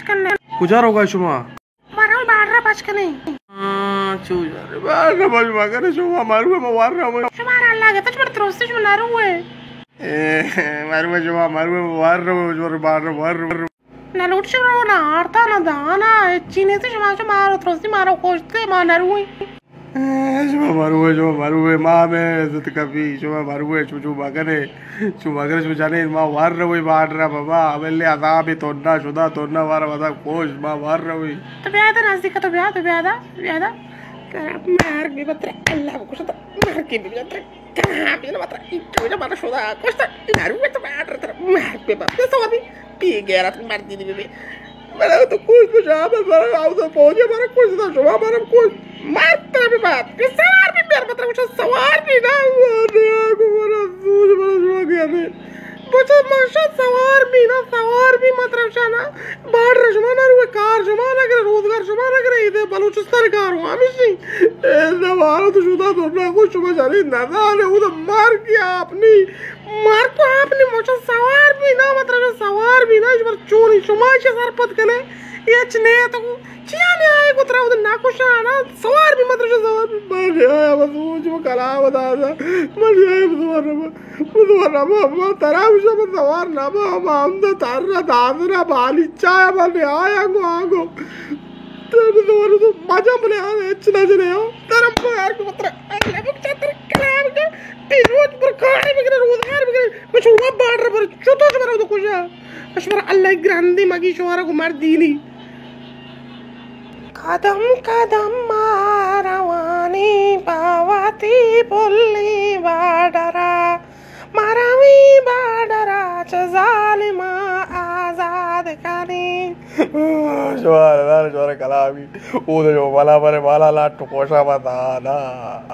pachkanne. Kujar hoga shuma. Marau barra pachkane. Chujar. Barra bajma kare shuma maru ma warra ma. Shuma Allah ga taj berterus shuma naru maru shuma maru warra jor barra warra. Na lut shuma na arta na dana chine se shuma maro trosti maro koshte ma naru shuma maru ma me zat kabi shuma maru shuma gare shuma jane ma warra barra baba avelle azabi tonna shuda tonna wara wada kosh ma warra to biada nazika to biada mar bi batra Allah ko shata mar ki bi batra kah bi na batra itu ja mara shuda koshta naru to biada mar bi batra sabi pi gerat mar di bi mara to kuch bujaba mara au to pode mara kuch da shuma mara kuch mar tra bi bat ki sawar bi mer batra kuch sawar bi na ko mara suj mara shuma gane बच्चा माशा सवार भी मत रखना बाहर रजमा ना रुए car जमा ना करे रोजगार जमा ना करे इधर बलूचिस्तान कार हूँ हम इसी ऐसा वाला तो शुदा तो ना कुछ समझ आ रही ना ने वो तो मार किया आपने मार को आपने माशा सवार भी ना मत रखना सवार भी ना इस बार चोरी समाज के साथ पत कने ये चने तो चिया ने आए को तरह उधर ना कुछ आना सवार भी मत रखना सवार भी मर जाए बस वो जो कला बता था मर जाए Muduwarama tarawsha muduwarama amda tarra dadra balicha bale ayango muduwaru maja bale echna jane taram yaar ko patra lebuk chatra kalam ke piroj par kaane bigre rozgar bigre mashuma baadra par choto jara do kuja ashwara allah grandi magi shwara ko mar dini kadam kadam marawani pawati polli badara Marawi badara chazalima azad kani. Shwara kalami. Udo jo bala mare bala la to kosha bata na.